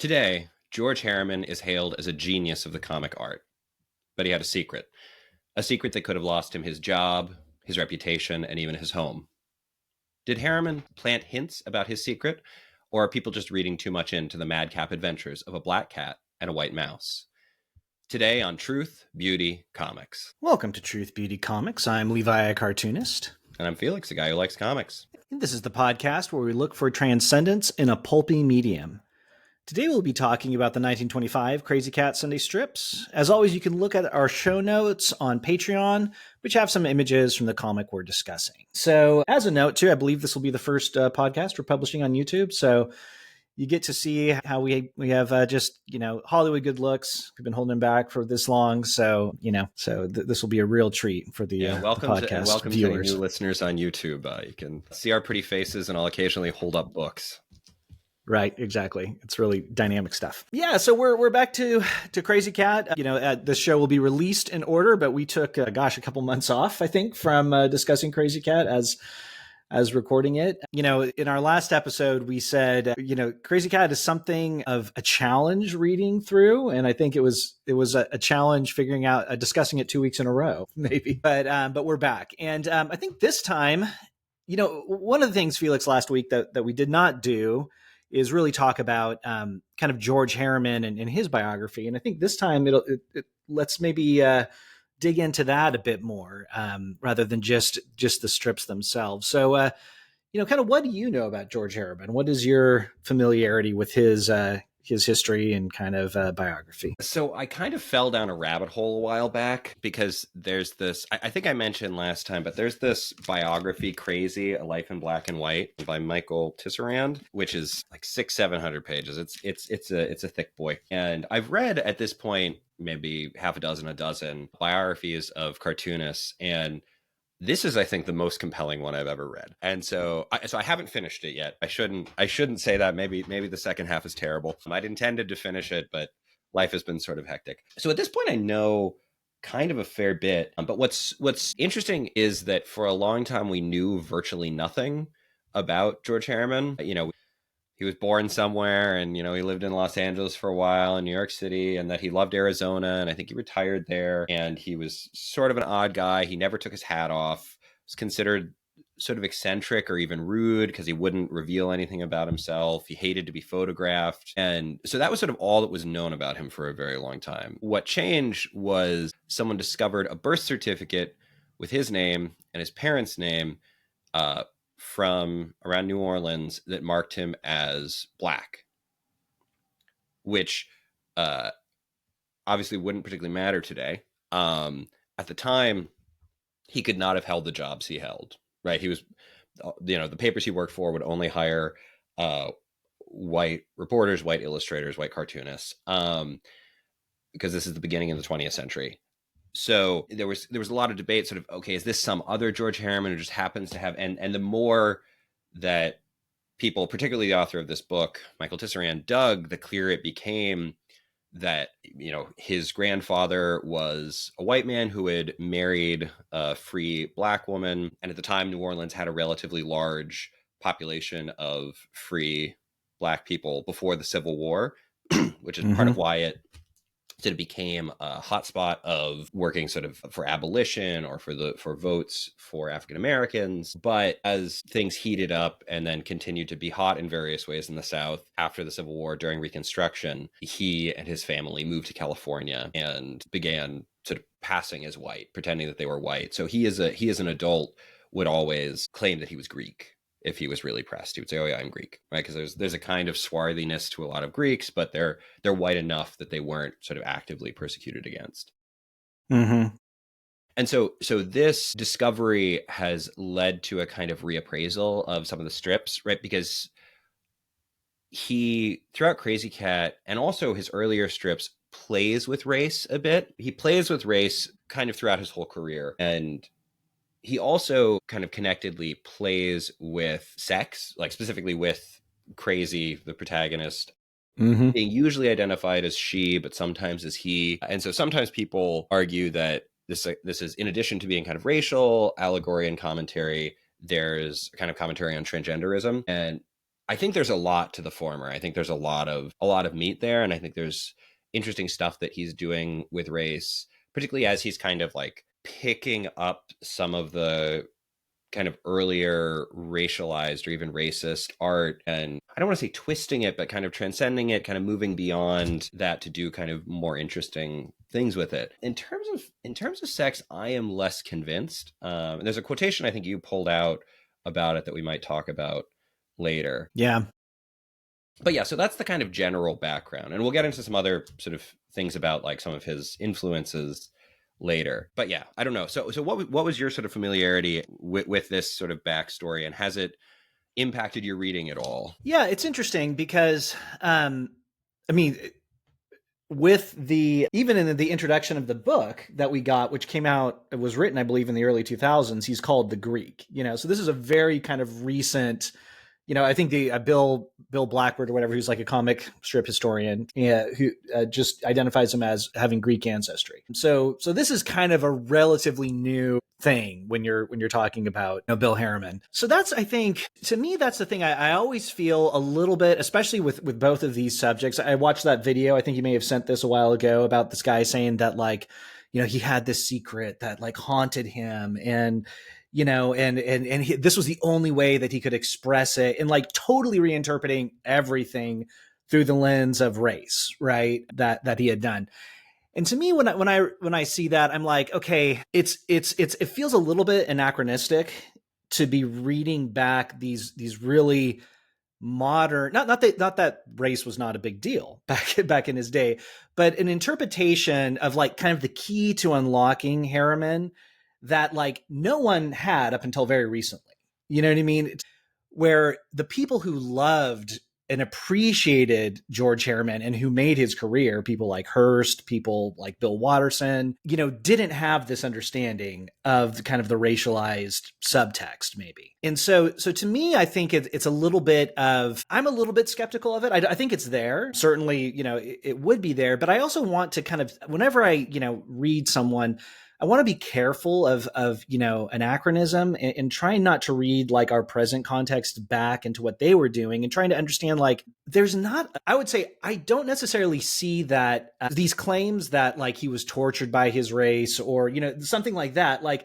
Today, George Herriman is hailed as a genius of the comic art, but he had a secret that could have lost him his job, his reputation, and even his home. Did Herriman plant hints about his secret, or are people just reading too much into the madcap adventures of a black cat and a white mouse? Today on Truth, Beauty, Comics. Welcome to Truth, Beauty, Comics. I'm Levi, a cartoonist. And I'm Felix, a guy who likes comics. And this is the podcast where we look for transcendence in a pulpy medium. Today we'll be talking about the 1925 Crazy Cat Sunday strips. As always, you can look at our show notes on Patreon, which have some images from the comic we're discussing. So as a note, too, I believe this will be the first podcast we're publishing on YouTube. So you get to see how we have just, Hollywood good looks. We've been holding them back for this long. So, this will be a real treat for the, welcome the podcast welcome viewers. To any new listeners on YouTube. You can see our pretty faces, and I'll occasionally hold up books. Right, exactly. It's really dynamic stuff. Yeah, so we're back to Crazy Cat. This show will be released in order, but we took, a couple months off, I think, from discussing Crazy Cat as recording it. In our last episode, we said, Crazy Cat is something of a challenge reading through, and I think it was a challenge figuring out discussing it 2 weeks in a row, maybe. But we're back, and I think this time, one of the things, Felix, last week that we did not do is really talk about kind of George Herriman and his biography. And I think this time let's maybe dig into that a bit more rather than just the strips themselves. So, kind of what do you know about George Herriman? What is your familiarity with his history and kind of biography? So I kind of fell down a rabbit hole a while back because there's this, I think I mentioned last time, but there's this biography, Crazy, A Life in Black and White by Michael Tisserand, which is like 600-700 pages. It's a thick boy. And I've read at this point, maybe half a dozen biographies of cartoonists, and this is, I think, the most compelling one I've ever read. And so I haven't finished it yet. I shouldn't say that. Maybe the second half is terrible. I'd intended to finish it, but life has been sort of hectic. So at this point, I know kind of a fair bit. But what's interesting is that for a long time, we knew virtually nothing about George Herriman. He was born somewhere, and, he lived in Los Angeles for a while, in New York City, and that he loved Arizona, and I think he retired there, and he was sort of an odd guy. He never took his hat off, was considered sort of eccentric or even rude because he wouldn't reveal anything about himself. He hated to be photographed. And so that was sort of all that was known about him for a very long time. What changed was someone discovered a birth certificate with his name and his parents' name, from around New Orleans that marked him as black, which obviously wouldn't particularly matter today. At the time, he could not have held the jobs he held, right? He was, the papers he worked for would only hire white reporters, white illustrators, white cartoonists, because this is the beginning of the 20th century. So there was a lot of debate, sort of, okay, is this some other George Herriman who just happens to have, and the more that people, particularly the author of this book, Michael Tisserand, dug, the clearer it became that, his grandfather was a white man who had married a free black woman. And at the time, New Orleans had a relatively large population of free black people before the Civil War, which is part of why it became a hotspot of working sort of for abolition or for votes for African Americans. But as things heated up and then continued to be hot in various ways in the South after the Civil War, during Reconstruction, he and his family moved to California and began sort of passing as white, pretending that they were white. So he as an adult would always claim that he was Greek. If he was really pressed, he would say, "Oh yeah, I'm Greek," right? Because there's a kind of swarthiness to a lot of Greeks, but they're white enough that they weren't sort of actively persecuted against. Mm-hmm. And so this discovery has led to a kind of reappraisal of some of the strips, right? Because he, throughout Crazy Cat and also his earlier strips, plays with race a bit. He plays with race kind of throughout his whole career, and he also kind of connectedly plays with sex, like specifically with Crazy, the protagonist, being usually identified as she, but sometimes as he. And so sometimes people argue that this is, in addition to being kind of racial allegory and commentary, there's kind of commentary on transgenderism. And I think there's a lot to the former. I think there's a lot of meat there, and I think there's interesting stuff that he's doing with race, particularly as he's kind of like picking up some of the kind of earlier racialized or even racist art, and I don't want to say twisting it, but kind of transcending it, kind of moving beyond that to do kind of more interesting things with it. In terms of sex, I am less convinced. There's a quotation I think you pulled out about it that we might talk about later. Yeah. But yeah, so that's the kind of general background, and we'll get into some other sort of things about like some of his influences later. But yeah, I don't know. So what was your sort of familiarity with this sort of backstory, and has it impacted your reading at all? Yeah, it's interesting because, I mean, with the even in the introduction of the book that we got, which came out, it was written, I believe, in the early 2000s. He's called the Greek. So this is a very kind of recent. I think the Bill Blackbird or whatever, who's like a comic strip historian, who just identifies him as having Greek ancestry. So this is kind of a relatively new thing when you're talking about Bill Herriman. So that's, I think, to me, that's the thing. I always feel a little bit, especially with both of these subjects. I watched that video. I think you may have sent this a while ago about this guy saying that like, he had this secret that like haunted him, and this was the only way that he could express it, and like totally reinterpreting everything through the lens of race, right? That he had done. And to me, when I see that, I'm like, okay, it feels a little bit anachronistic to be reading back these really modern, not that race was not a big deal back in his day, but an interpretation of like kind of the key to unlocking Herriman that like no one had up until very recently. You know what I mean? Where the people who loved and appreciated George Herriman and who made his career, people like Hearst, people like Bill Watterson, didn't have this understanding of kind of the racialized subtext, maybe. And so to me, I think it's a little bit of, I'm a little bit skeptical of it. I think it's there. Certainly, it would be there, but I also want to kind of, whenever I, read someone, I want to be careful of anachronism and trying not to read like our present context back into what they were doing, and trying to understand like there's not, I would say, I don't necessarily see that these claims that like he was tortured by his race or, something like that. Like,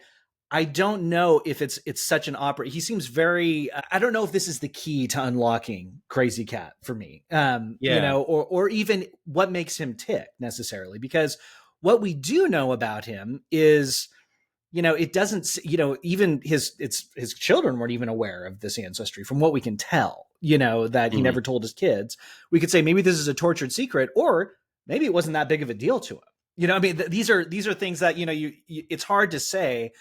I don't know if it's such an opera. He seems very, I don't know if this is the key to unlocking Crazy Cat for me, or even what makes him tick necessarily, because what we do know about him is, it doesn't, even his children weren't even aware of this ancestry from what we can tell, that he never told his kids. We could say maybe this is a tortured secret, or maybe it wasn't that big of a deal to him. I mean, these are things that, it's hard to say.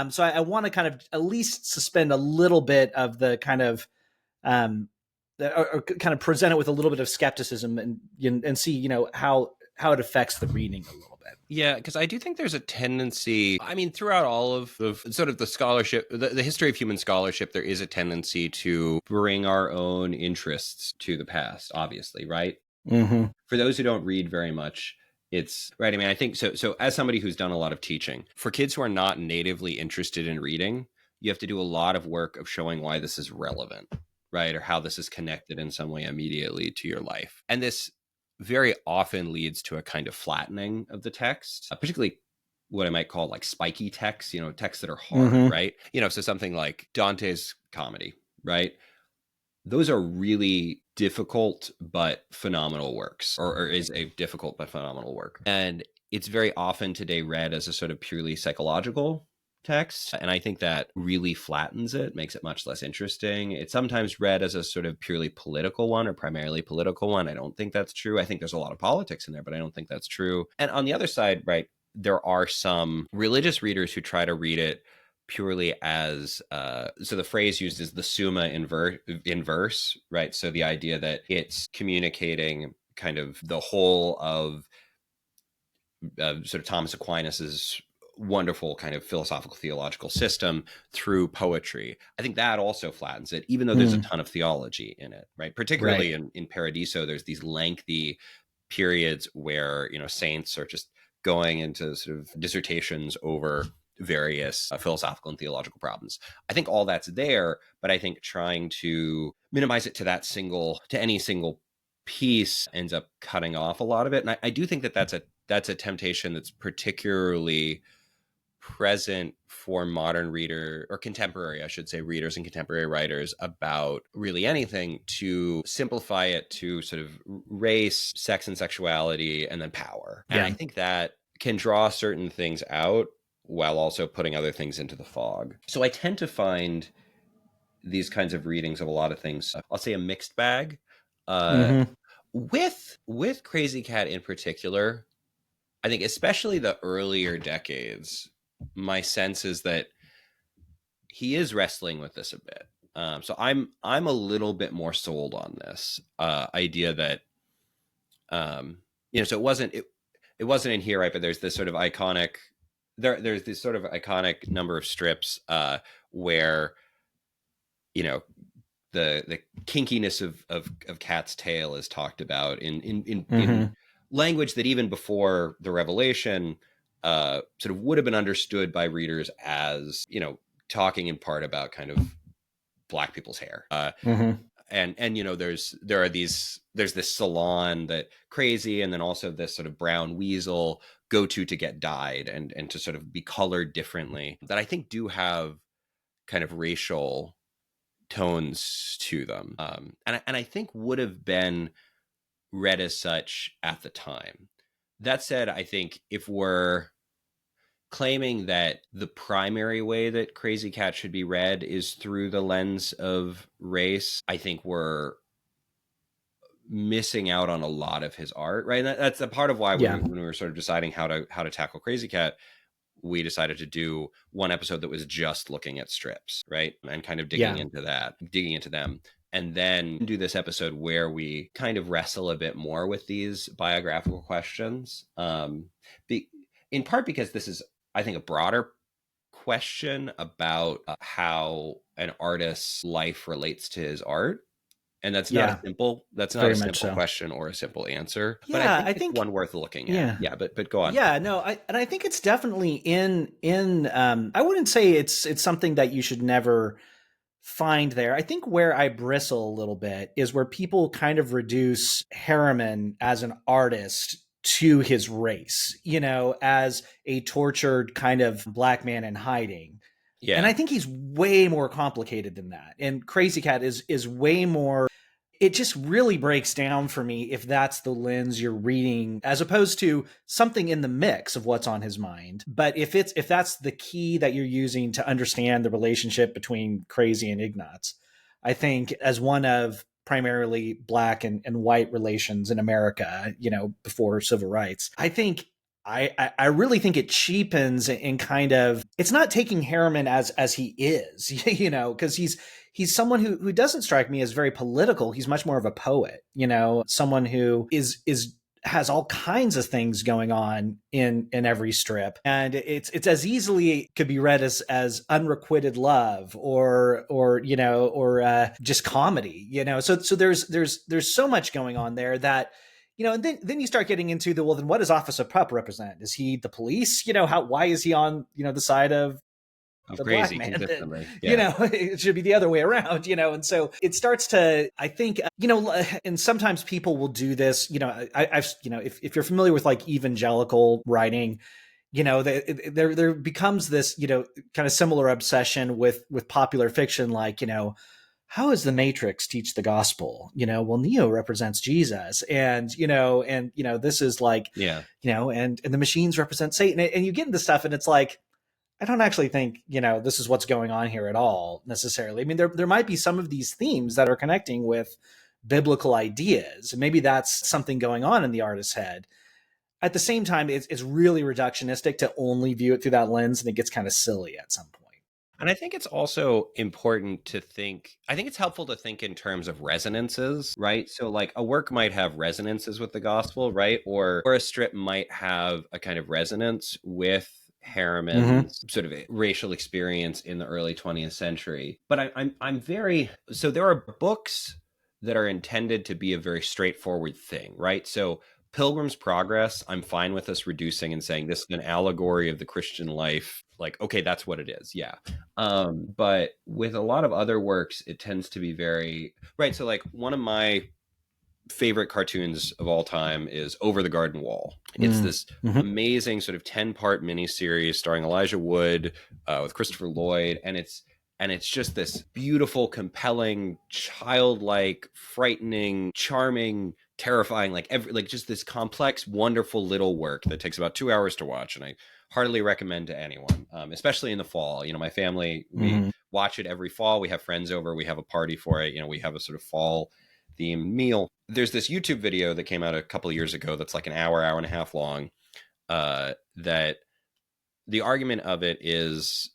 So I want to kind of at least suspend a little bit of the kind of, or kind of present it with a little bit of skepticism and see, how it affects the reading a little bit. Yeah, because I do think there's a tendency, I mean, throughout all of sort of the scholarship, the history of human scholarship, there is a tendency to bring our own interests to the past, obviously, right? Mm-hmm. For those who don't read very much, it's right. I mean, I think so as somebody who's done a lot of teaching, for kids who are not natively interested in reading, you have to do a lot of work of showing why this is relevant, right? Or how this is connected in some way immediately to your life. And this very often leads to a kind of flattening of the text, particularly what I might call like spiky texts, texts that are hard, right? So something like Dante's comedy, right? Those are really difficult but phenomenal works, or is a difficult but phenomenal work. And it's very often today read as a sort of purely psychological text. And I think that really flattens it, makes it much less interesting. It's sometimes read as a sort of purely political one or primarily political one. I don't think that's true. I think there's a lot of politics in there, but I don't think that's true. And on the other side, right, there are some religious readers who try to read it purely as, so the phrase used is the summa in verse, right? So the idea that it's communicating kind of the whole of sort of Thomas Aquinas's wonderful kind of philosophical theological system through poetry. I think that also flattens it, even though there's a ton of theology in it, right? Particularly in Paradiso, there's these lengthy periods where, saints are just going into sort of dissertations over various philosophical and theological problems. I think all that's there, but I think trying to minimize it to any single piece ends up cutting off a lot of it. And I do think that that's a temptation that's particularly present for modern reader, or contemporary, I should say, readers and contemporary writers about really anything, to simplify it to sort of race, sex and sexuality, and then power. And I think that can draw certain things out while also putting other things into the fog. So I tend to find these kinds of readings of a lot of things, I'll say a mixed bag. With Crazy Cat in particular, I think especially the earlier decades, my sense is that he is wrestling with this a bit. So I'm a little bit more sold on this idea that, so it wasn't in here, right? But there's this sort of iconic, there's this sort of iconic number of strips where, the kinkiness of Cat's tail is talked about in language that even before the revelation sort of would have been understood by readers as, talking in part about kind of Black people's hair. And there's this salon that Crazy, and then also this sort of brown weasel go to get dyed and to sort of be colored differently, that I think do have kind of racial tones to them, and I think would have been read as such at the time. That said, I think if we're claiming that the primary way that Crazy Cat should be read is through the lens of race, I think we're missing out on a lot of his art, right? And that's a part of why when we were sort of deciding how to tackle Crazy Cat, we decided to do one episode that was just looking at strips, right? And kind of digging into them. And then do this episode where we kind of wrestle a bit more with these biographical questions. In part because this is, I think, a broader question about how an artist's life relates to his art. And that's not a simple question or a simple answer. But I think it's one worth looking at. Yeah, but go on. Yeah, no, I think it's definitely in I wouldn't say it's something that you should never find there. I think where I bristle a little bit is where people kind of reduce Herriman as an artist to his race, as a tortured kind of Black man in hiding. Yeah. And I think he's way more complicated than that. And Crazy Cat is way more. It just really breaks down for me if that's the lens you're reading, as opposed to something in the mix of what's on his mind. But if that's the key that you're using to understand the relationship between Crazy and Ignatz, I think as one of primarily Black and white relations in America, before civil rights, I think I really think it cheapens and kind of, it's not taking Herriman as he is, because he's someone who doesn't strike me as very political. He's much more of a poet, someone who has all kinds of things going on in every strip. And it's as easily could be read as unrequited love or just comedy, so there's so much going on there that, and then you start getting into then what does Officer Pup represent? Is he the police? Why is he on, the side of the Crazy Black man? It should be the other way around, and so it starts to, I think, and sometimes people will do this, I've if you're familiar with like evangelical writing, there becomes this, kind of similar obsession with popular fiction, like, how does the Matrix teach the gospel? Well, Neo represents Jesus, and this is like, and the machines represent Satan, and you get into stuff, and it's like, I don't actually think, this is what's going on here at all necessarily. I mean, there might be some of these themes that are connecting with biblical ideas, and maybe that's something going on in the artist's head. At the same time, it's really reductionistic to only view it through that lens, and it gets kind of silly at some point. And I think it's also important to think, I think it's helpful to think in terms of resonances, right? So like a work might have resonances with the gospel, right? Or a strip might have a kind of resonance with Herriman's sort of racial experience in the early 20th century. But so there are books that are intended to be a very straightforward thing, right? So Pilgrim's Progress, I'm fine with us reducing and saying this is an allegory of the Christian life. Like, okay, that's what it is. Yeah. But with a lot of other works, it tends to be very right. So like one of my favorite cartoons of all time is Over the Garden Wall. It's this amazing sort of 10-part miniseries starring Elijah Wood with Christopher Lloyd, and it's just this beautiful, compelling, childlike, frightening, charming, terrifying, like just this complex, wonderful little work that takes about 2 hours to watch, and I heartily recommend to anyone, especially in the fall. My family, we watch it every fall. We have friends over. We have a party for it. We have a sort of fall themed meal. There's this YouTube video that came out a couple of years ago that's like an hour and a half long, that the argument of it is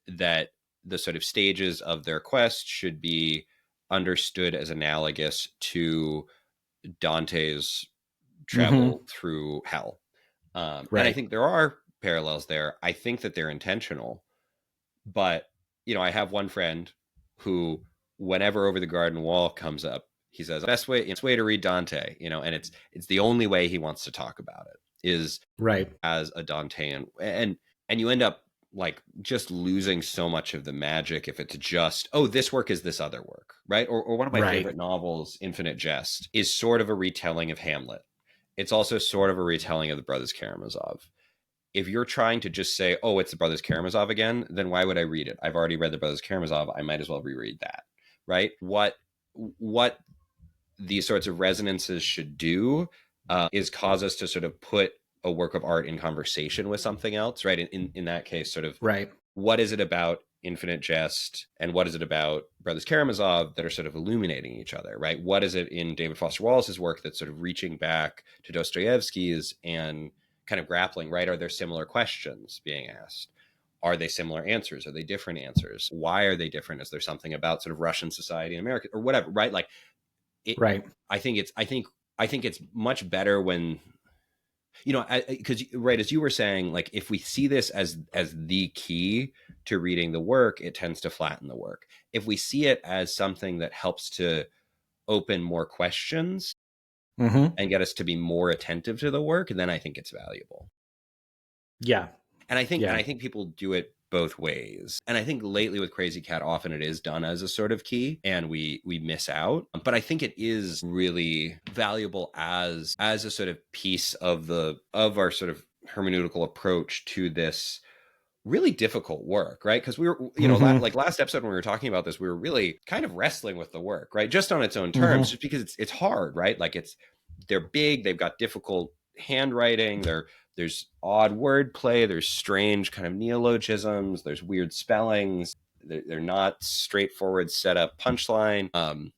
that the sort of stages of their quest should be understood as analogous to Dante's travel through hell. And I think there are parallels there. I think that they're intentional, but I have one friend who, whenever Over the Garden Wall comes up, he says best way to read Dante, and it's the only way he wants to talk about it is as a Dantean, and you end up like just losing so much of the magic if it's just, oh, this work is this other work, right? Or one of my favorite novels, Infinite Jest, is sort of a retelling of Hamlet. It's also sort of a retelling of the Brothers Karamazov. If you're trying to just say, oh, it's the Brothers Karamazov again, then why would I read it? I've already read the Brothers Karamazov. I might as well reread that, right? What these sorts of resonances should do is cause us to sort of put a work of art in conversation with something else, right? In that case, sort of, what is it about Infinite Jest and what is it about Brothers Karamazov that are sort of illuminating each other, right? What is it in David Foster Wallace's work that's sort of reaching back to Dostoevsky's and kind of grappling, right? Are there similar questions being asked? Are they similar answers? Are they different answers? Why are they different? Is there something about sort of Russian society in America or whatever, right? Like, I think it's much better when, because as you were saying, like if we see this as the key to reading the work, it tends to flatten the work. If we see it as something that helps to open more questions and get us to be more attentive to the work, then I think it's valuable. Yeah. And I think people do it both ways. And I think lately with Crazy Cat, often it is done as a sort of key and we miss out. But I think it is really valuable as a sort of piece of our sort of hermeneutical approach to this really difficult work, right? Because we were, like last episode when we were talking about this, we were really kind of wrestling with the work, right? Just on its own terms, just because it's hard, right? Like they're big, they've got difficult handwriting, there's odd wordplay, there's strange kind of neologisms, there's weird spellings, they're not straightforward setup punchline. And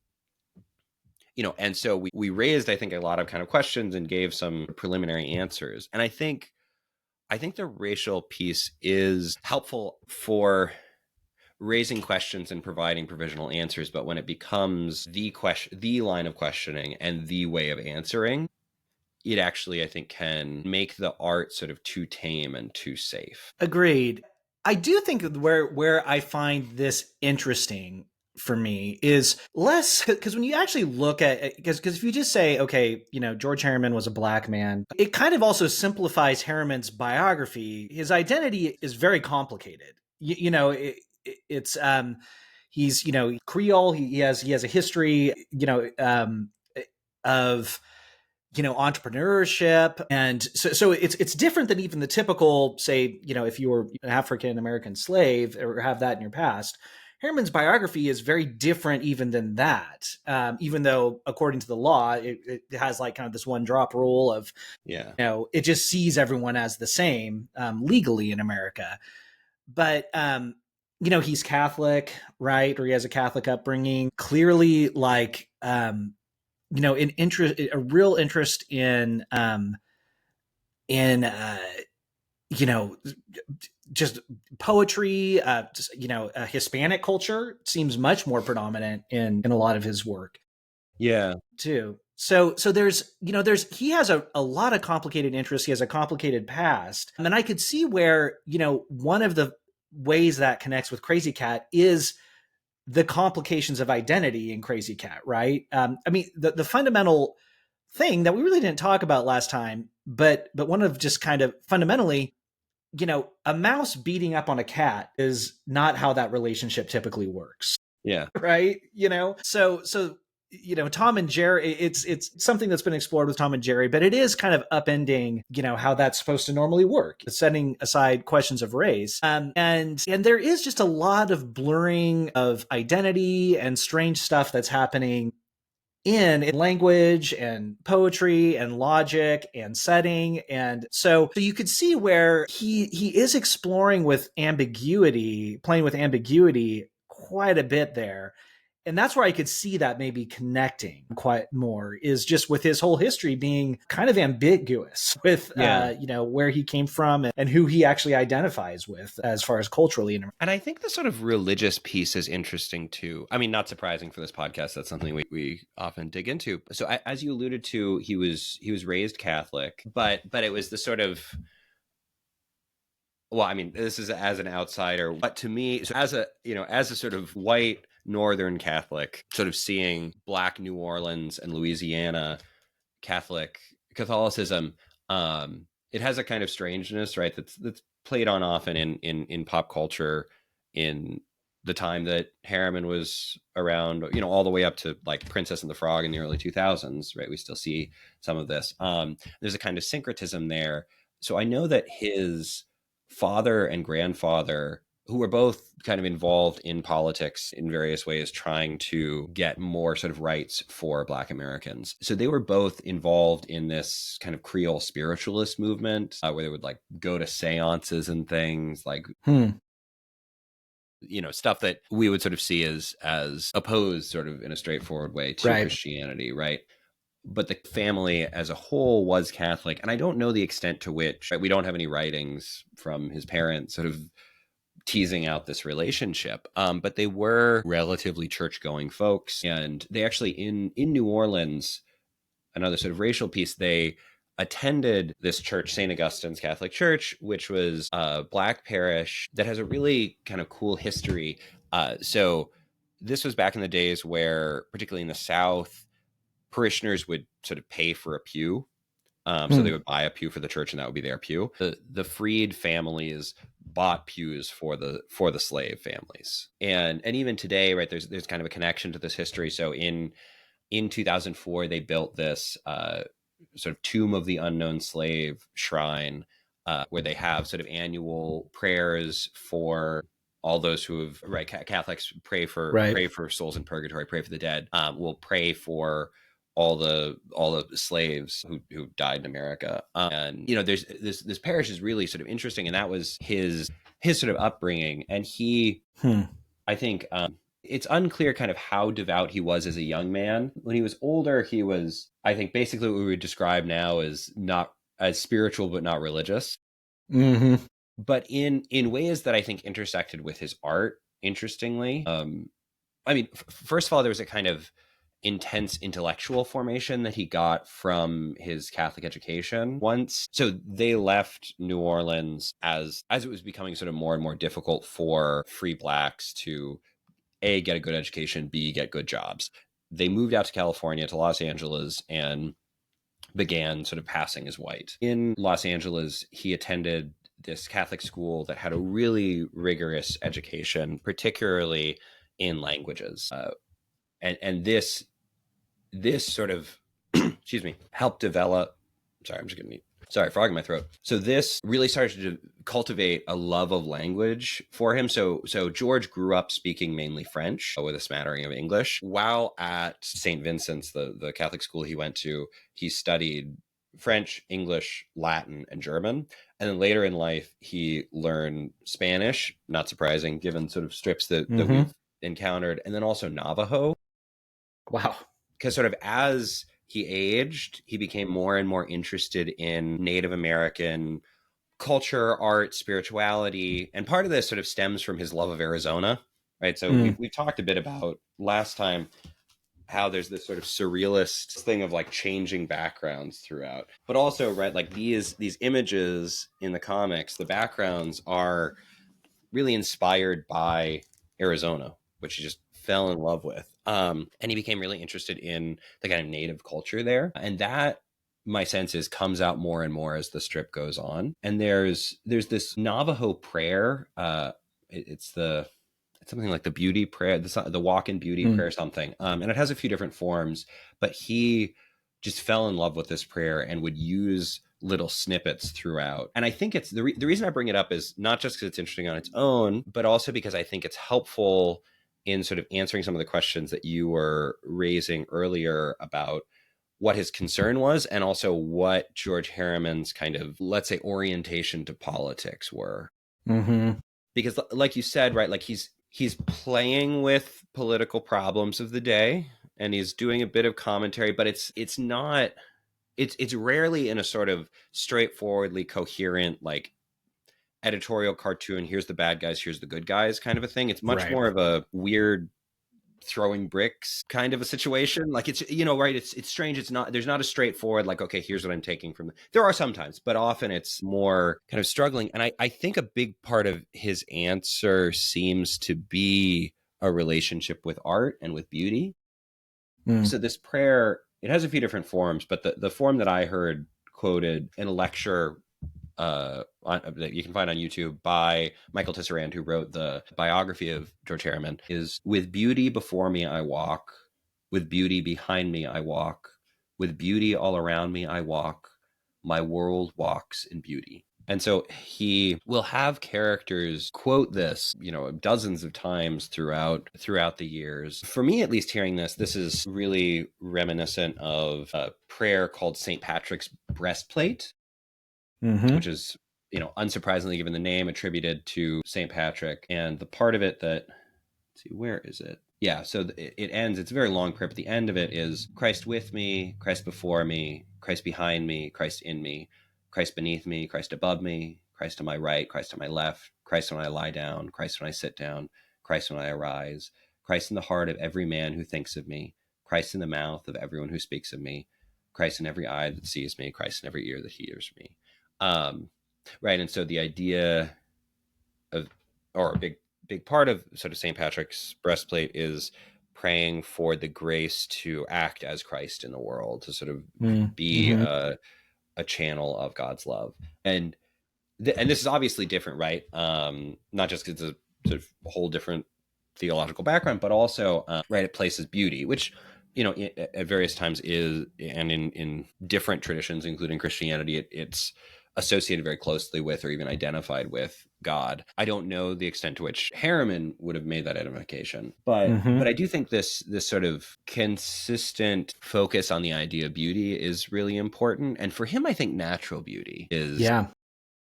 so we raised, I think, a lot of kind of questions and gave some preliminary answers. And I think the racial piece is helpful for raising questions and providing provisional answers, but when it becomes the line of questioning and the way of answering, it actually, I think, can make the art sort of too tame and too safe. Agreed. I do think where I find this interesting for me is less because when you actually look at because if you just say, okay, George Herriman was a black man, it kind of also simplifies Herriman's biography. His identity is very complicated. It's he's Creole. He has a history of entrepreneurship, and so it's different than even the typical, say, if you were an African American slave or have that in your past. Herriman's biography is very different even than that, even though according to the law it has like kind of this one drop rule of it just sees everyone as the same legally in America. But he's Catholic, right? Or he has a Catholic upbringing, clearly like a real interest in just poetry, Hispanic culture seems much more predominant in a lot of his work. Yeah. Too. So there's he has a lot of complicated interests. He has a complicated past. And then I could see where, one of the ways that connects with Crazy Cat is the complications of identity in Crazy Cat, right? I mean, the fundamental thing that we really didn't talk about last time, but one of just kind of fundamentally, a mouse beating up on a cat is not how that relationship typically works. Yeah. Right. So Tom and Jerry, it's something that's been explored with Tom and Jerry, but it is kind of upending, how that's supposed to normally work, setting aside questions of race. And there is just a lot of blurring of identity and strange stuff that's happening in language and poetry and logic and setting. And so you could see where he is exploring with ambiguity, playing with ambiguity quite a bit there. And that's where I could see that maybe connecting quite more, is just with his whole history being kind of ambiguous with, where he came from and who he actually identifies with as far as culturally. And I think the sort of religious piece is interesting too. I mean, not surprising for this podcast. That's something we often dig into. So as you alluded to, he was raised Catholic, but it was the sort of, well, I mean, this is as an outsider, but to me, so as a sort of white Northern Catholic, sort of seeing Black New Orleans and Louisiana Catholicism, it has a kind of strangeness, right? That's played on often in pop culture in the time that Herriman was around, all the way up to like Princess and the Frog in the early 2000s, right? We still see some of this. There's a kind of syncretism there. So I know that his father and grandfather, who were both kind of involved in politics in various ways, trying to get more sort of rights for Black Americans. So they were both involved in this kind of Creole spiritualist movement, where they would like go to seances and things like, stuff that we would sort of see as opposed sort of in a straightforward way to Christianity, right? But the family as a whole was Catholic. And I don't know the extent to which, right, we don't have any writings from his parents sort of teasing out this relationship. But they were relatively church-going folks. And they actually, in New Orleans, another sort of racial piece, they attended this church, St. Augustine's Catholic Church, which was a Black parish that has a really kind of cool history. So this was back in the days where, particularly in the South, parishioners would sort of pay for a pew. So they would buy a pew for the church, and that would be their pew. The freed families bought pews for the slave families, and even today, right? There's kind of a connection to this history. So in 2004, they built this sort of Tomb of the Unknown Slave shrine, where they have sort of annual prayers for all those who have, right? Catholics pray for souls in purgatory, pray for the dead. Will pray for all the slaves who died in America. And there's this parish is really sort of interesting, and that was his sort of upbringing. And he, I think, it's unclear kind of how devout he was as a young man. When he was older, he was, I think, basically what we would describe now as not as spiritual but not religious. But in ways that I think intersected with his art, interestingly. I mean, first of all, there was a kind of intense intellectual formation that he got from his Catholic education once. So they left New Orleans as it was becoming sort of more and more difficult for free Blacks to A, get a good education, B, get good jobs. They moved out to California, to Los Angeles, and began sort of passing as white. In Los Angeles, he attended this Catholic school that had a really rigorous education, particularly in languages. And this sort of, excuse me, helped develop, frog in my throat. So this really started to cultivate a love of language for him. So George grew up speaking mainly French with a smattering of English. While at St. Vincent's, the Catholic school he went to, he studied French, English, Latin, and German. And then later in life, he learned Spanish, not surprising, given sort of strips that we've encountered, and then also Navajo. Wow. Because sort of as he aged, he became more and more interested in Native American culture, art, spirituality. And part of this sort of stems from his love of Arizona, right? So we've talked a bit about last time how there's this sort of surrealist thing of like changing backgrounds throughout. But also, right, like these images in the comics, the backgrounds are really inspired by Arizona, which he just fell in love with. And he became really interested in the kind of native culture there. And that, my sense is, comes out more and more as the strip goes on. And there's this Navajo prayer. It's something like the beauty prayer, the walk in beauty prayer, or something. And it has a few different forms, but he just fell in love with this prayer and would use little snippets throughout. And I think it's the reason I bring it up is not just because it's interesting on its own, but also because I think it's helpful in sort of answering some of the questions that you were raising earlier about what his concern was, and also what George Herriman's kind of, let's say, orientation to politics were. Mm-hmm. Because like you said, right, like he's playing with political problems of the day, and he's doing a bit of commentary, but it's not, it's rarely in a sort of straightforwardly coherent, like, editorial cartoon, here's the bad guys, here's the good guys kind of a thing. It's much more of a weird throwing bricks kind of a situation. Like, it's, right, it's strange. It's not, there's not a straightforward, like, okay, here's what I'm taking from there are sometimes, but often it's more kind of struggling. And I think a big part of his answer seems to be a relationship with art and with beauty. So this prayer, it has a few different forms, but the form that I heard quoted in a lecture that you can find on YouTube by Michael Tisserand, who wrote the biography of George Herriman, is: with beauty before me I walk, with beauty behind me I walk, with beauty all around me I walk, my world walks in beauty. And so he will have characters quote this, dozens of times throughout the years. For me, at least, hearing this is really reminiscent of a prayer called St. Patrick's breastplate, which is, unsurprisingly, given the name, attributed to St. Patrick. And the part of it that, let's see, where is it? Yeah, so it ends, it's a very long prayer, but the end of it is: Christ with me, Christ before me, Christ behind me, Christ in me, Christ beneath me, Christ above me, Christ to my right, Christ to my left, Christ when I lie down, Christ when I sit down, Christ when I arise, Christ in the heart of every man who thinks of me, Christ in the mouth of everyone who speaks of me, Christ in every eye that sees me, Christ in every ear that hears me. Right. And so the idea of, or a big part of sort of St. Patrick's breastplate, is praying for the grace to act as Christ in the world, to sort of be a channel of God's love. And this is obviously different, right? Not just because it's a sort of whole different theological background, but also, right, it places beauty, which, at various times is, and in different traditions, including Christianity, it's associated very closely with, or even identified with, God. I don't know the extent to which Herriman would have made that identification, but I do think this sort of consistent focus on the idea of beauty is really important. And for him, I think natural beauty is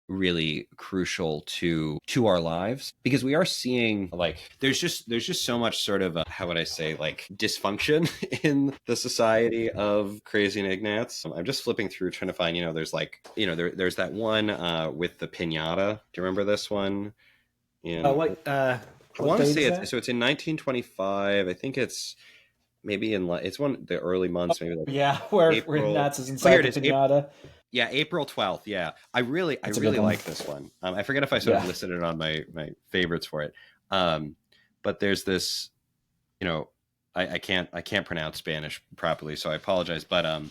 really crucial to our lives, because we are seeing, like, there's just so much sort of how would I say, like, dysfunction in the society of Crazy and Ignatz. I'm just flipping through trying to find, there's like, there's that one with the piñata. Do you remember this one? I want to say it's, so it's in 1925. I think it's maybe it's one of the early months, maybe like where April. Ignatz is inside the piñata. Yeah, April 12th. Yeah, I really like this one. I forget if I sort of listed it on my favorites for it. But there's this, I can't pronounce Spanish properly, so I apologize. But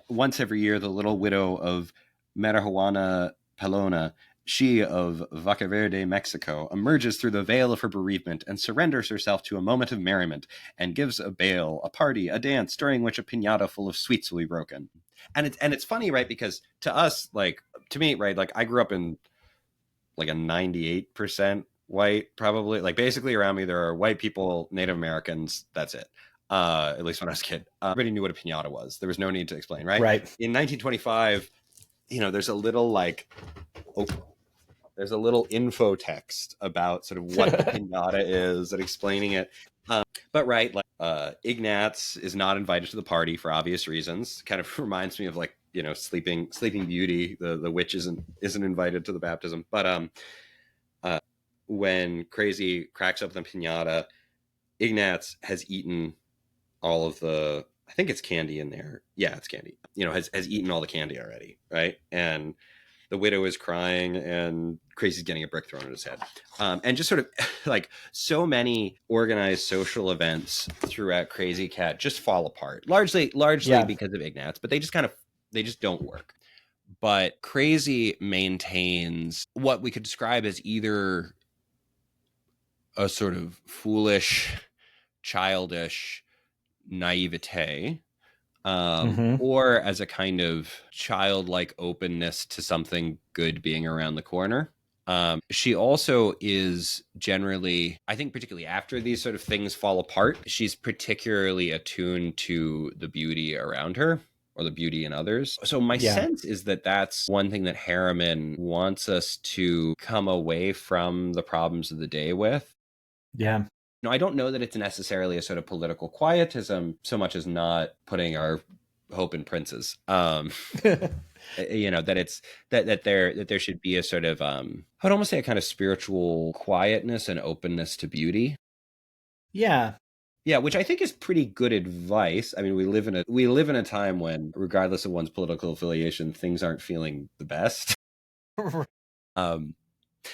once every year, the little widow of Marijuana Pelona, she of Vaca Verde, Mexico, emerges through the veil of her bereavement and surrenders herself to a moment of merriment, and gives a bale, a party, a dance, during which a piñata full of sweets will be broken. And it's funny, right? Because to us, like, to me, right, like, I grew up in like a 98% white, probably, like, basically around me there are white people, Native Americans, that's it. At least when I was a kid, everybody knew what a piñata was. There was no need to explain, right? In 1925, there's a little, like, there's a little info text about sort of what the piñata is and explaining it. But right, like, Ignatz is not invited to the party for obvious reasons. Kind of reminds me of, like, Sleeping Beauty. The witch isn't invited to the baptism. But when Crazy cracks up the piñata, Ignatz has eaten all of the, I think it's candy in there. Yeah, it's candy. Has eaten all the candy already, right? And the widow is crying and Crazy's getting a brick thrown at his head. And just sort of like so many organized social events throughout Crazy Cat just fall apart, largely Yeah. because of Ignatz, but they just don't work. But Crazy maintains what we could describe as either a sort of foolish, childish naivete, Mm-hmm. or as a kind of childlike openness to something good being around the corner. She also is generally, I think, particularly after these sort of things fall apart, she's particularly attuned to the beauty around her or the beauty in others. So my Yeah. sense is that that's one thing that Herriman wants us to come away from the problems of the day with. Yeah. I don't know that it's necessarily a sort of political quietism so much as not putting our hope in princes. That it's that there should be a sort of I would almost say a kind of spiritual quietness and openness to beauty. Yeah. Yeah, which I think is pretty good advice. I mean, we live in a time when, regardless of one's political affiliation, things aren't feeling the best. Um,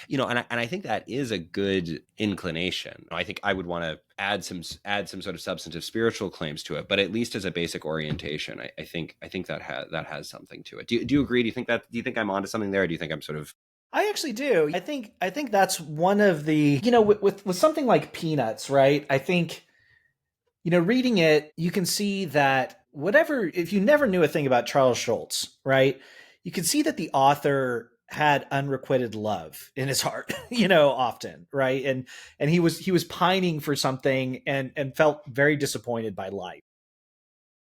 and I think that is a good inclination. I think I would want to add some sort of substantive spiritual claims to it, but at least as a basic orientation, I think that has something to it. Do you agree? Do you think I'm onto something there? Or do you think I'm sort of I actually do. I think that's one of the, with something like Peanuts, right? I think, reading it, you can see that whatever, if you never knew a thing about Charles Schulz, right? You can see that the author had unrequited love in his heart, often, right? And he was pining for something and felt very disappointed by life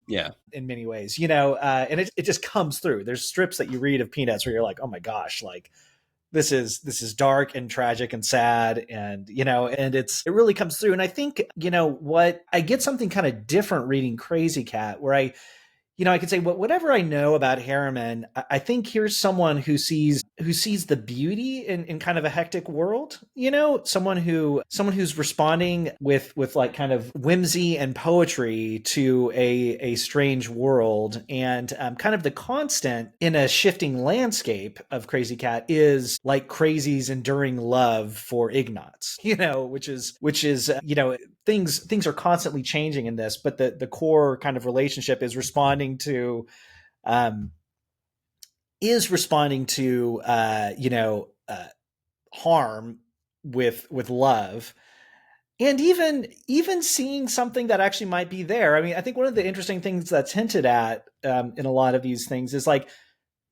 yeah in many ways, and it just comes through. There's strips that you read of Peanuts where you're like, oh my gosh, like this is dark and tragic and sad, and and it really comes through. And I think, what I get something kind of different reading Crazy Cat, where I could say, whatever I know about Herriman, I think here's someone who sees the beauty in kind of a hectic world. Someone who's responding with like kind of whimsy and poetry to a strange world, and kind of the constant in a shifting landscape of Crazy Cat is like Crazy's enduring love for Ignatz. Which is things are constantly changing in this, but the core kind of relationship is responding to um, harm with love, and even seeing something that actually might be there. I mean, I think one of the interesting things that's hinted at in a lot of these things is like,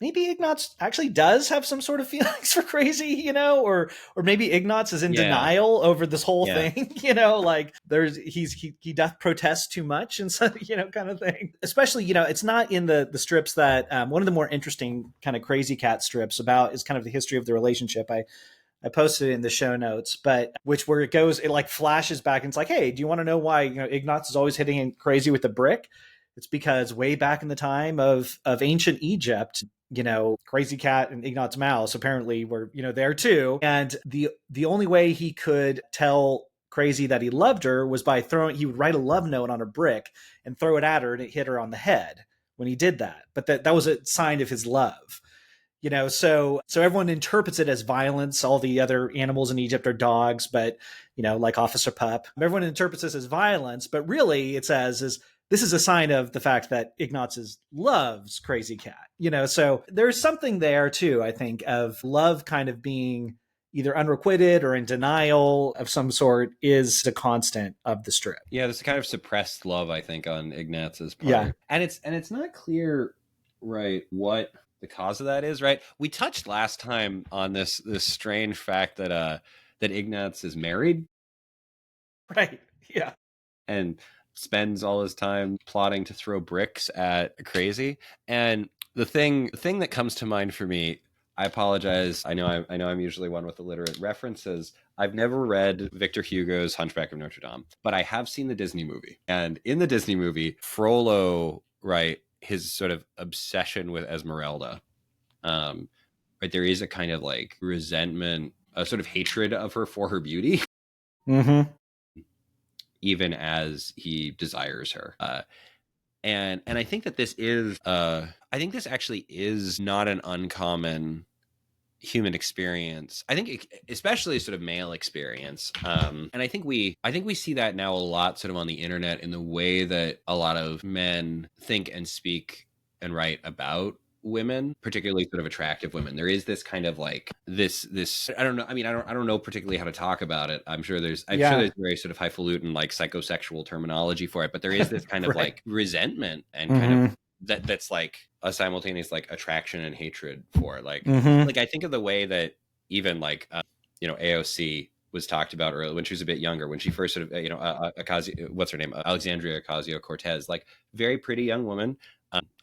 maybe Ignatz actually does have some sort of feelings for Crazy, or maybe Ignatz is in yeah denial over this whole yeah thing, like he doth protest too much and so, kind of thing. Especially, it's not in the strips that one of the more interesting kind of Crazy Cat strips about is kind of the history of the relationship. I posted it in the show notes, but where it like flashes back and it's like, hey, do you want to know why Ignatz is always hitting Crazy with a brick? It's because way back in the time of ancient Egypt, Crazy Cat and Ignatz Mouse apparently were, there too. And the only way he could tell Crazy that he loved her was by he would write a love note on a brick and throw it at her, and it hit her on the head when he did that. But that was a sign of his love. So everyone interprets it as violence. All the other animals in Egypt are dogs, but like Officer Pup, everyone interprets this as violence, but really it says this is a sign of the fact that Ignatz loves Crazy Cat. So there's something there too, I think, of love kind of being either unrequited or in denial of some sort is the constant of the strip. yeah there's a kind of suppressed love, I think, on Ignatz's Yeah. part, and it's not clear, right, what the cause of that is. Right, we touched last time on this strange fact that Ignatz is married Right. Yeah. and spends all his time plotting to throw bricks at Crazy. And the thing that comes to mind for me, I apologize, I know I'm usually one with illiterate references. I've never read Victor Hugo's Hunchback of Notre Dame, but I have seen the Disney movie. And in the Disney movie, Frollo, right, his sort of obsession with Esmeralda, right, there is a kind of like resentment, a sort of hatred of her for her beauty, Mm-hmm. even as he desires her. And I think that this is I think this actually is not an uncommon human experience. I think especially sort of male experience. And I think we see that now a lot sort of on the internet in the way that a lot of men think and speak and write about women, particularly sort of attractive women. There is this kind of like this I don't know. I mean, I don't know particularly how to talk about it. I'm sure there's Yeah. very sort of highfalutin like psychosexual terminology for it, but there is this kind of Right. like resentment and kind of Hmm. that's like a simultaneous like attraction and hatred for it. Hmm. Like I think of the way that even like AOC was talked about earlier when she was a bit younger, when she first sort of what's her name, Alexandria Ocasio Cortez, like very pretty young woman.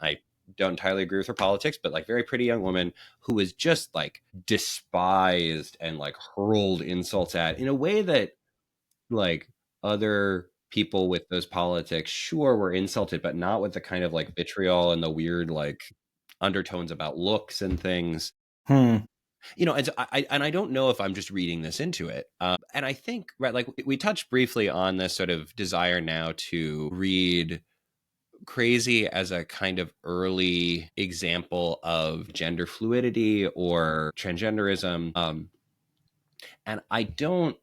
I don't entirely agree with her politics, but like very pretty young woman who was just like despised and like hurled insults at in a way that like other people with those politics sure were insulted, but not with the kind of like vitriol and the weird like undertones about looks and things. Hmm. And so I don't know if I'm just reading this into it. And I think, right, like we touched briefly on this sort of desire now to read Crazy as a kind of early example of gender fluidity or transgenderism. And I don't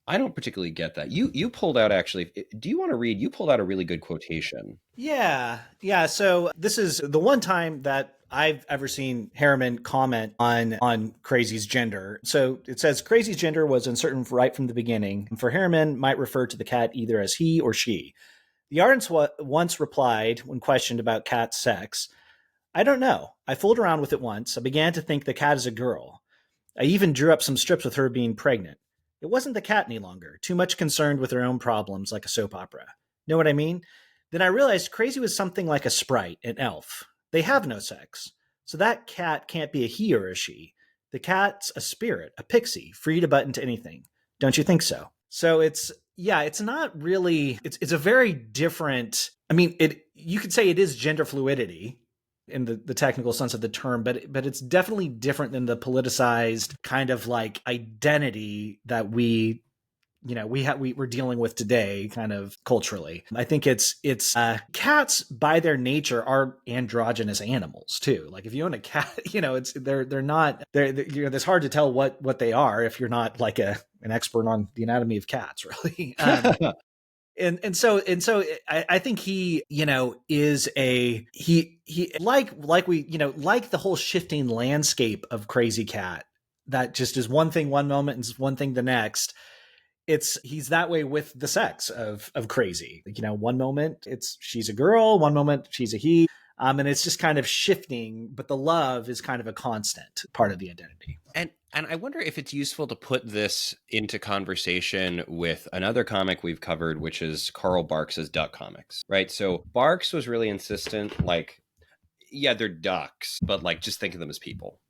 particularly get that. You pulled out actually. Do you want to read? You pulled out a really good quotation. Yeah. Yeah. So this is the one time that I've ever seen Herriman comment on Crazy's gender. So it says Crazy's gender was uncertain right from the beginning. For Herriman, might refer to the cat either as he or she. The artist once replied when questioned about cat's sex, "I don't know. I fooled around with it once. I began to think the cat is a girl. I even drew up some strips with her being pregnant. It wasn't the cat any longer, too much concerned with her own problems like a soap opera. Know what I mean? Then I realized Crazy was something like a sprite, an elf. They have no sex. So that cat can't be a he or a she. The cat's a spirit, a pixie, free to butt into anything. Don't you think so?" So it's not really it's a very different. I mean, it you could say it is gender fluidity in the technical sense of the term, but it's definitely different than the politicized kind of like identity that we're dealing with today kind of culturally. I think it's cats by their nature are androgynous animals too. Like if you own a cat, it's they're not it's hard to tell what they are if you're not like an expert on the anatomy of cats, really. And so I think he is he like we like the whole shifting landscape of Crazy Cat that just is one thing one moment and is one thing the next. He's that way with the sex of Crazy. Like, one moment she's a girl, one moment she's a he. And it's just kind of shifting, but the love is kind of a constant part of the identity. And I wonder if it's useful to put this into conversation with another comic we've covered, which is Carl Barks's Duck Comics, right? So Barks was really insistent, like, yeah, they're ducks, but like just think of them as people,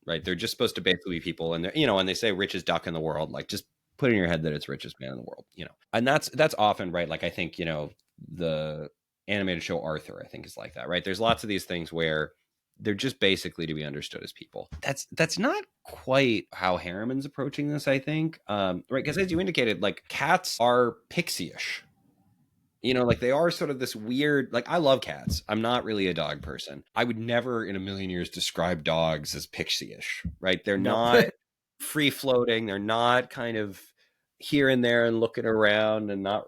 right? They're just supposed to basically be people, and they're, and they say richest duck in the world, like just put in your head that it's richest man in the world, and that's often right. Like I think the animated show Arthur, I think, is like that, right? There's lots of these things where they're just basically to be understood as people. That's not quite how Herriman's approaching this, I think, right? Because as you indicated, like cats are pixie-ish. Like they are sort of this weird, like I love cats. I'm not really a dog person. I would never in a million years describe dogs as pixie-ish, right? They're No. not free floating. They're not kind of here and there and looking around and not,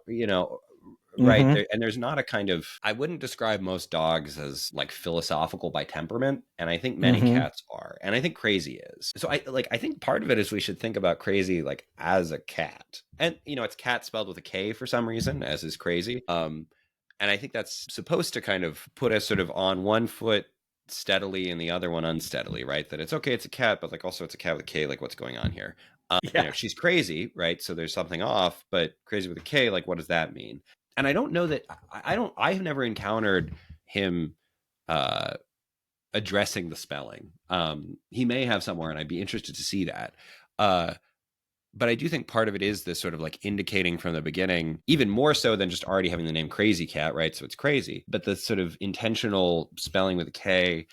right. Mm-hmm. And there's not a kind of, I wouldn't describe most dogs as like philosophical by temperament. And I think many Mm-hmm. cats are. And I think Crazy is. So I think part of it is we should think about Crazy like as a cat. And, it's cat spelled with a K for some reason, as is Crazy. And I think that's supposed to kind of put us sort of on one foot steadily and the other one unsteadily, right? That it's okay, it's a cat, but like also it's a cat with a K, like what's going on here? Yeah. She's crazy, right? So there's something off, but crazy with a K, like what does that mean? And I don't know that I've never encountered him addressing the spelling. He may have somewhere, and I'd be interested to see that. But I do think part of it is this sort of like indicating from the beginning, even more so than just already having the name Crazy Cat, right? So it's crazy, but the sort of intentional spelling with a K,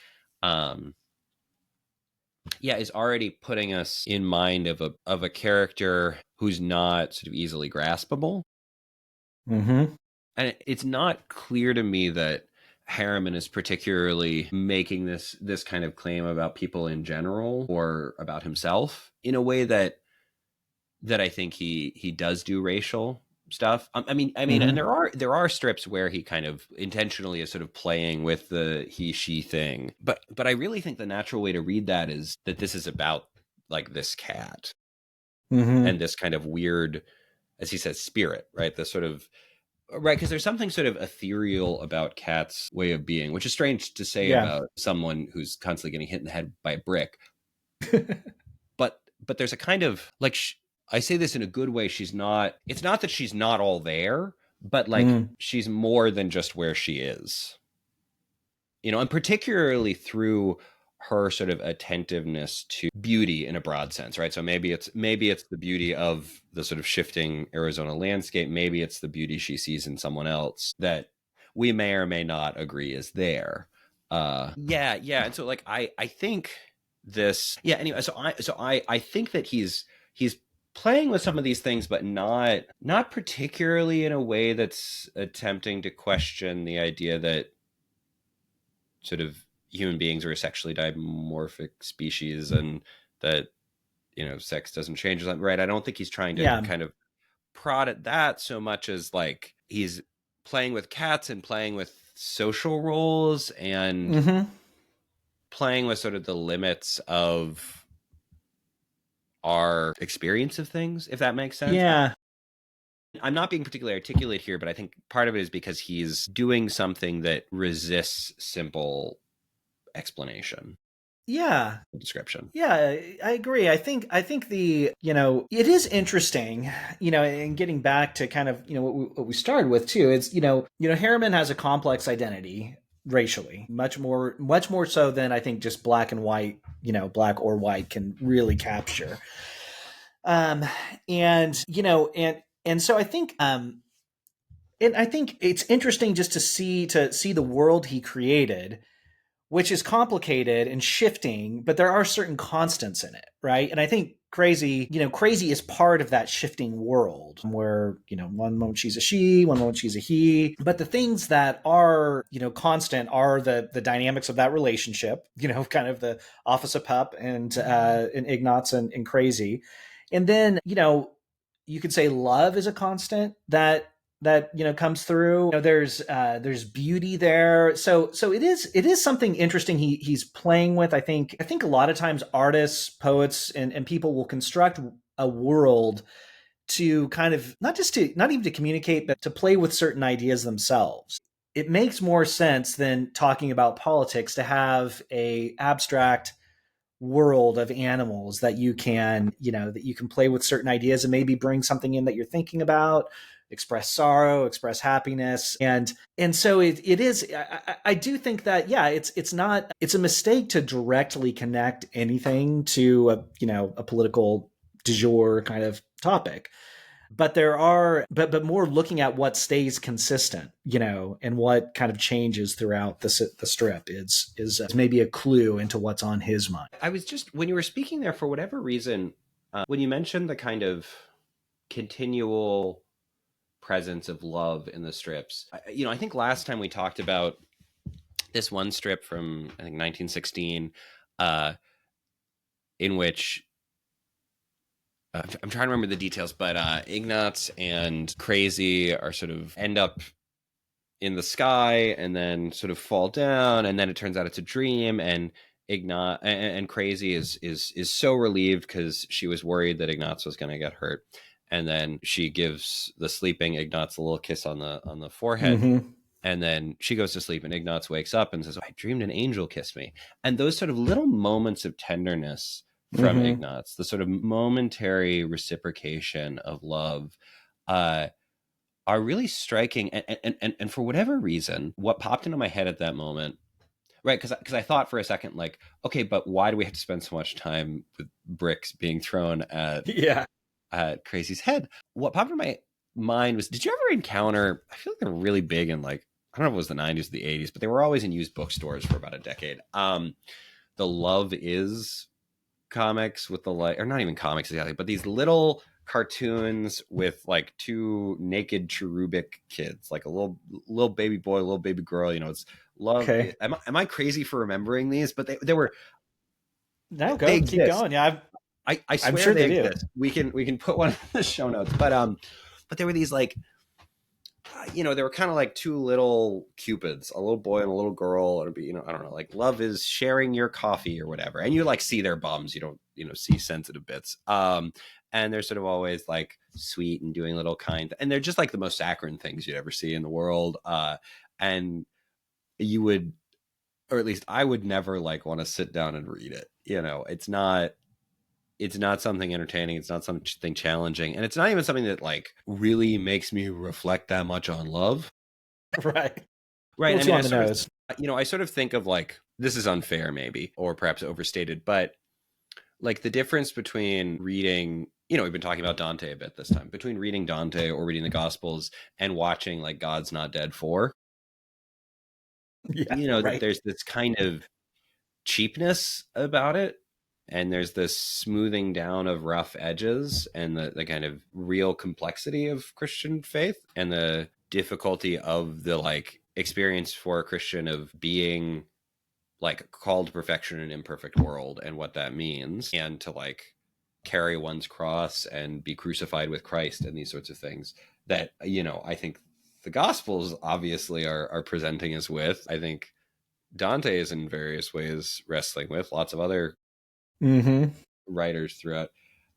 is already putting us in mind of a character who's not sort of easily graspable. Mm-hmm. And it's not clear to me that Herriman is particularly making this kind of claim about people in general or about himself in a way that I think he does do racial stuff. And Mm-hmm. there are strips where he kind of intentionally is sort of playing with the he she thing. But I really think the natural way to read that is that this is about like this cat Mm-hmm. and this kind of weird, as he says, spirit, right? The sort of right, because there's something sort of ethereal about Cat's way of being, which is strange to say Yeah. about someone who's constantly getting hit in the head by a brick. But there's a kind of like I say this in a good way. She's not. It's not that she's not all there, but like Mm. she's more than just where she is. And particularly through her sort of attentiveness to beauty in a broad sense, right? So maybe it's the beauty of the sort of shifting Arizona landscape. Maybe it's the beauty she sees in someone else that we may or may not agree is there. Yeah. And so like I think this anyway, so I think that he's playing with some of these things, but not particularly in a way that's attempting to question the idea that sort of human beings are a sexually dimorphic species and that sex doesn't change, right? I don't think he's trying to Yeah. kind of prod at that so much as like he's playing with cats and playing with social roles and Mm-hmm. playing with sort of the limits of our experience of things, if that makes sense. Yeah. I'm not being particularly articulate here, but I think part of it is because he's doing something that resists simple explanation, Yeah. description. Yeah, I agree. I think it is interesting, and getting back to kind of, what we started with too, is, Harriman has a complex identity racially, much more so than I think just black and white, black or white can really capture. Um and so I think and I think it's interesting just to see the world he created, which is complicated and shifting, but there are certain constants in it, right? And I think crazy is part of that shifting world where, one moment she's a she, one moment she's a he. But the things that are, constant are the dynamics of that relationship, kind of the office of pup and Ignatz and crazy. And then, you could say love is a constant that comes through. There's beauty there. So it is something interesting he's playing with. I think a lot of times artists, poets, and people will construct a world to kind of not even to communicate, but to play with certain ideas themselves. It makes more sense than talking about politics to have a abstract world of animals that you can play with certain ideas and maybe bring something in that you're thinking about, express sorrow, express happiness. And so it is. I do think that, yeah, it's a mistake to directly connect anything to a political du jour kind of topic. But but more looking at what stays consistent, and what kind of changes throughout the strip is maybe a clue into what's on his mind. I was just, when you were speaking there, for whatever reason, when you mentioned the kind of continual presence of love in the strips, I think last time we talked about this one strip from, I think, 1916, in which I'm trying to remember the details, but Ignatz and Crazy are sort of end up in the sky and then sort of fall down, and then it turns out it's a dream, and Ignatz and Crazy is so relieved because she was worried that Ignatz was going to get hurt, and then she gives the sleeping Ignatz a little kiss on the forehead, Mm-hmm. and then she goes to sleep, and Ignatz wakes up and says, "I dreamed an angel kissed me." And those sort of little moments of tenderness from Mm-hmm. Ignatz, the sort of momentary reciprocation of love, uh, are really striking. And for whatever reason, what popped into my head at that moment, right? Because I thought for a second, like, okay, but why do we have to spend so much time with bricks being thrown Yeah. at Crazy's head? What popped into my mind was, did you ever encounter? I feel like they're really big in, like, I don't know if it was the 90s or the 80s, but they were always in used bookstores for about a decade. The Love Is comics with the, like, or not even comics exactly, but these little cartoons with like two naked cherubic kids, like a little baby boy, little baby girl. It's Love. Okay. Am I crazy for remembering these? But they were No, they keep exist. going. Yeah, I I'm swear sure they they do. exist. We can put one in the show notes. But there were these like they were kind of like two little cupids, a little boy and a little girl. It'd be, I don't know, like love is sharing your coffee or whatever. And you like see their bums. You don't, see sensitive bits. And they're sort of always like sweet and doing little kind, and they're just like the most saccharine things you'd ever see in the world. And you would, or at least I would never like want to sit down and read it. It's not something entertaining. It's not something challenging. And it's not even something that like really makes me reflect that much on love. Right. A Right. little I too mean, on the nose. I sort of think of like, this is unfair maybe, or perhaps overstated, but like the difference between reading, we've been talking about Dante a bit this time, between reading Dante or reading the Gospels and watching like God's Not Dead 4, Yeah. that Right. there's this kind of cheapness about it. And there's this smoothing down of rough edges and the kind of real complexity of Christian faith and the difficulty of the like experience for a Christian of being like called to perfection in an imperfect world and what that means, and to like carry one's cross and be crucified with Christ and these sorts of things that, I think the Gospels obviously are presenting us with. I think Dante is in various ways wrestling with, lots of other Mm-hmm. writers throughout,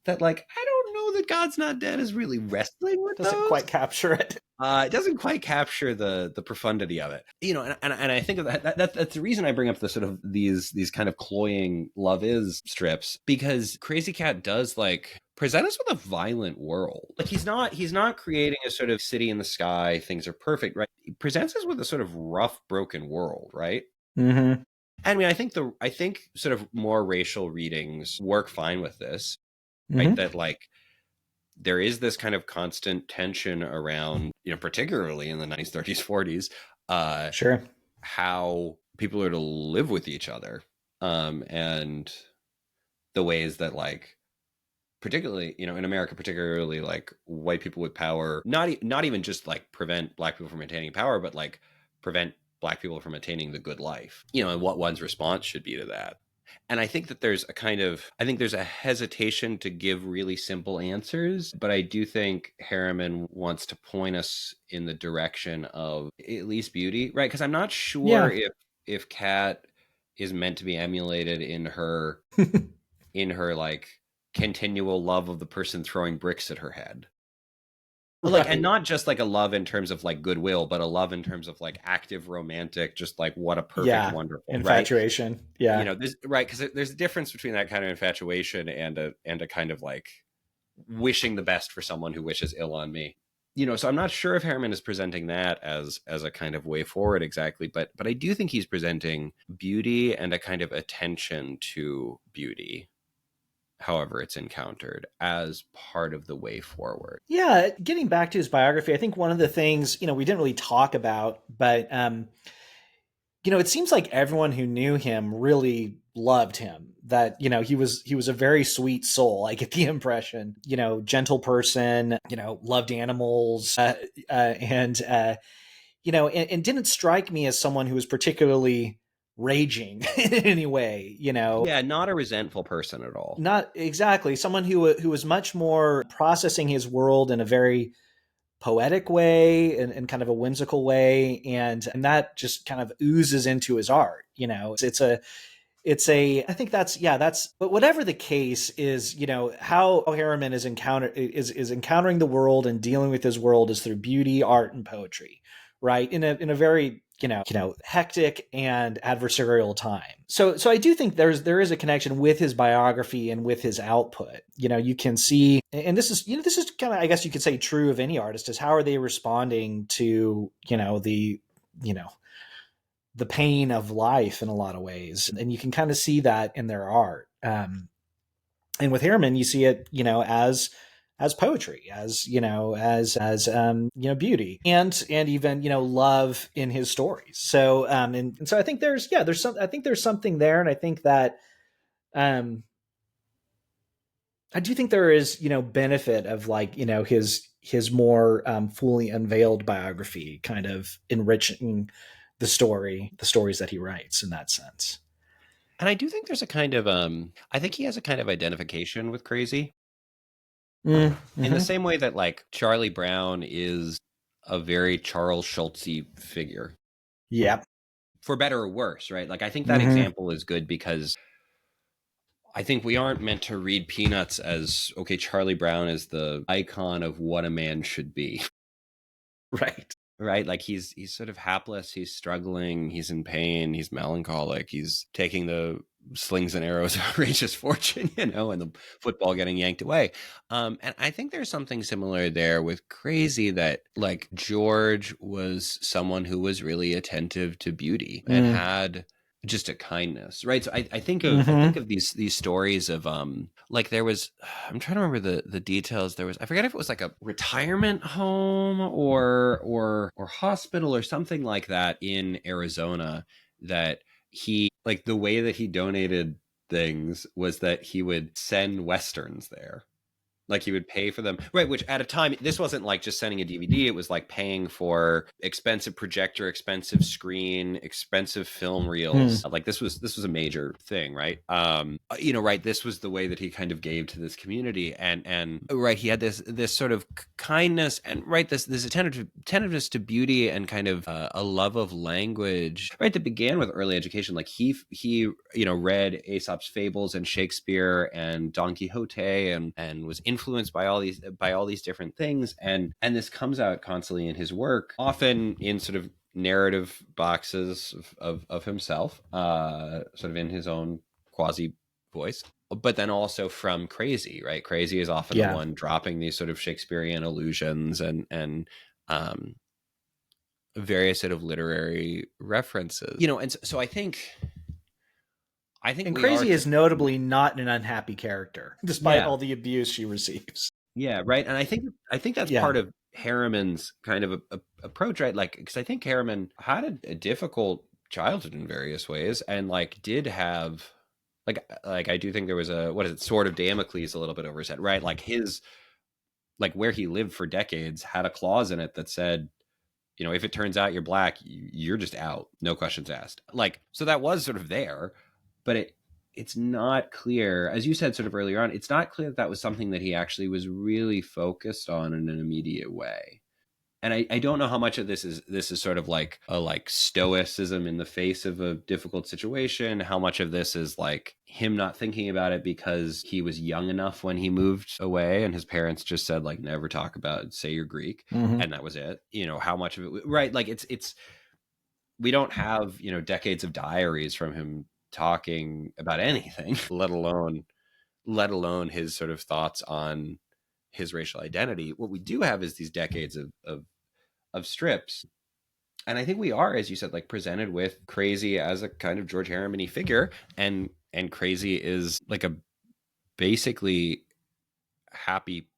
that like I don't know that God's Not Dead is really wrestling with Doesn't those. quite capture it. It doesn't quite capture the profundity of it, and I think of that's the reason I bring up the sort of these kind of cloying Love Is strips, because Crazy Cat does like present us with a violent world. Like he's not creating a sort of city in the sky, things are perfect, right? He presents us with a sort of rough, broken world, right? Mm-hmm. I mean, I think sort of more racial readings work fine with this, right? Mm-hmm. That like there is this kind of constant tension around, particularly in the 90s, 30s, 40s, uh, Sure. how people are to live with each other, and the ways that like, particularly, in America, particularly like white people with power, not even just like prevent black people from attaining power, but like prevent black people from attaining the good life, and what one's response should be to that. And I think there's a hesitation to give really simple answers, but I do think Herriman wants to point us in the direction of at least beauty, right? Because I'm not sure Yeah. if Kat is meant to be emulated in her like continual love of the person throwing bricks at her head. Like, and Right. not just like a love in terms of like goodwill, but a love in terms of like active romantic, just like what a perfect, Yeah. wonderful, right? Infatuation. Yeah. There's right, because there's a difference between that kind of infatuation and a kind of like wishing the best for someone who wishes ill on me. So I'm not sure if Harriman is presenting that as a kind of way forward exactly, but I do think he's presenting beauty and a kind of attention to beauty, however it's encountered, as part of the way forward. Yeah. Getting back to his biography, I think one of the things, we didn't really talk about, but it seems like everyone who knew him really loved him. That he was a very sweet soul. I get the impression, gentle person, loved animals, and didn't strike me as someone who was particularly raging in any way. Yeah, not a resentful person at all. Not exactly someone who was much more processing his world in a very poetic way and kind of a whimsical way, and that just kind of oozes into his art. It's a I think that's but whatever the case is, how Harriman is encountering the world and dealing with his world is through beauty, art, and poetry, right? In a very hectic and adversarial time. So I do think there is a connection with his biography and with his output. You can see, and this is kind of, I guess you could say, true of any artist, is how are they responding to you know the pain of life in a lot of ways, and you can kind of see that in their art. And with Herriman, you see it, as poetry, as beauty, and even love in his stories. So and so I think there's something there, and I think that um I do think there is benefit of like his more fully unveiled biography kind of enriching the stories that he writes in that sense. And I do think there's a kind of I think he has a kind of identification with Crazy in the Mm-hmm. same way that like Charlie Brown is a very Charles Schultzy figure, Yep. for better or worse, right? Like I think that Mm-hmm. example is good because I think we aren't meant to read Peanuts as, okay, Charlie Brown is the icon of what a man should be. Right. Right? Like he's sort of hapless, he's struggling, he's in pain, he's melancholic, he's taking the slings and arrows of outrageous fortune, and the football getting yanked away. And I think there's something similar there with Crazy, that like George was someone who was really attentive to beauty and Mm. had just a kindness, right? So I think Mm-hmm. of these stories of like there was, I'm trying to remember the details. There was, I forget if it was like a retirement home or hospital or something like that in Arizona, that he, like the way that he donated things was that he would send westerns there. Like he would pay for them, right? Which at a time, this wasn't like just sending a DVD. It was like paying for expensive projector, expensive screen, expensive film reels. Mm. Like this was a major thing, right? Right. This was the way that he kind of gave to this community, and right, he had this sort of kindness, and right, this attentiveness to beauty, and kind of a love of language, right? That began with early education. Like he read Aesop's fables and Shakespeare and Don Quixote, and was influenced by all these different things, and this comes out constantly in his work, often in sort of narrative boxes of himself, sort of in his own quasi voice, but then also from Crazy, right? Crazy is often the Yeah. one dropping these sort of Shakespearean allusions and um various sort of literary references, and so I think And we are Crazy to, is notably not an unhappy character, despite yeah. all the abuse she receives. Yeah, right. And I think that's Yeah. part of Herriman's kind of approach, right? Like, because I think Herriman had a difficult childhood in various ways, and like did have like I do think there was a, what is it, sword of Damocles a little bit over his head, right? Like his, like where he lived for decades had a clause in it that said, if it turns out you're black, you're just out, no questions asked. Like, so that was sort of there, but it's not clear, as you said sort of earlier on, it's not clear that was something that he actually was really focused on in an immediate way. And I don't know how much of this is sort of like a like stoicism in the face of a difficult situation. How much of this is like him not thinking about it because he was young enough when he moved away and his parents just said like, never talk about, say you're Greek, Mm-hmm. and that was it. How much of it, right? Like it's we don't have decades of diaries from him talking about anything, let alone his sort of thoughts on his racial identity. What we do have is these decades of strips. And I think we are, as you said, like presented with Crazy as a kind of George Herriman-y figure, and Crazy is like a basically happy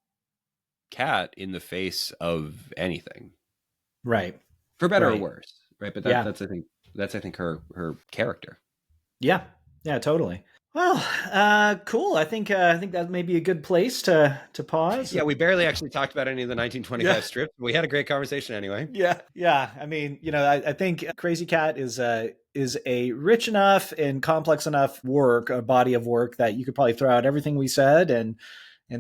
cat in the face of anything, Right. for better or Right. worse, right? But Yeah. that's I think her character. Yeah. Yeah. Totally. Well, cool. I think that may be a good place to pause. Yeah, we barely actually talked about any of the Yeah. 1925 strips. We had a great conversation anyway. Yeah. Yeah. I mean, I think Crazy Cat is a rich enough and complex enough work, a body of work, that you could probably throw out everything we said and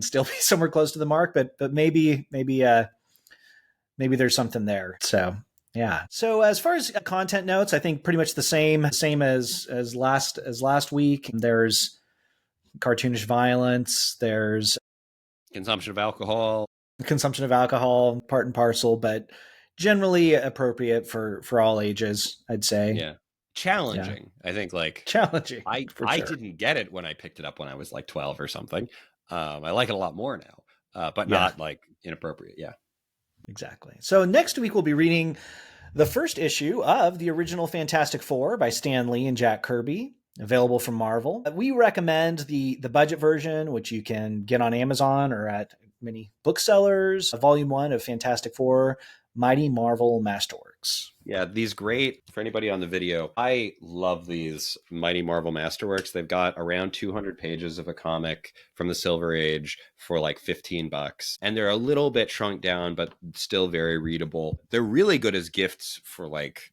still be somewhere close to the mark. But maybe there's something there. So yeah. So as far as content notes, I think pretty much the same as last week. There's cartoonish violence. There's Consumption of alcohol. consumption of alcohol, part and parcel, but generally appropriate for all ages, I'd say. Yeah. Yeah. Challenging. I think like Challenging for I sure. didn't get it when I picked it up when I was like 12 or something. I like it a lot more now, but Yeah, not like inappropriate. Yeah. exactly. So next week we'll be reading the first issue of the original Fantastic Four by Stan Lee and Jack Kirby, available from Marvel. We recommend the budget version, which you can get on Amazon or at many booksellers. Volume 1 of Fantastic Four, Mighty Marvel Masterworks. Yeah, these great, for anybody on the video, I love these Mighty Marvel Masterworks. They've got around 200 pages of a comic from the Silver Age for like $15. And they're a little bit shrunk down, but still very readable. They're really good as gifts for like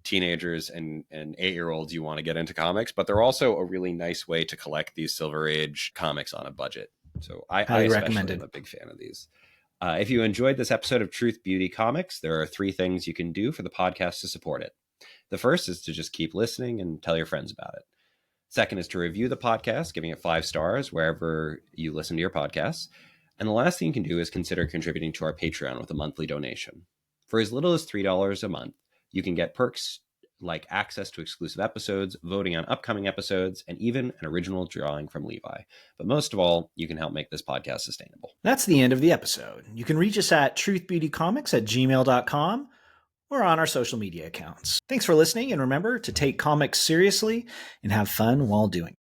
teenagers and 8-year-olds you want to get into comics, but they're also a really nice way to collect these Silver Age comics on a budget. So I especially am a big fan of these. If you enjoyed this episode of Truth Beauty Comics, there are 3 things you can do for the podcast to support it. The first is to just keep listening and tell your friends about it. Second is to review the podcast, giving it 5 stars wherever you listen to your podcasts. And the last thing you can do is consider contributing to our Patreon with a monthly donation. For as little as $3 a month, you can get perks like access to exclusive episodes, voting on upcoming episodes, and even an original drawing from Levi. But most of all, you can help make this podcast sustainable. That's the end of the episode. You can reach us at truthbeautycomics@gmail.com or on our social media accounts. Thanks for listening, and remember to take comics seriously and have fun while doing it.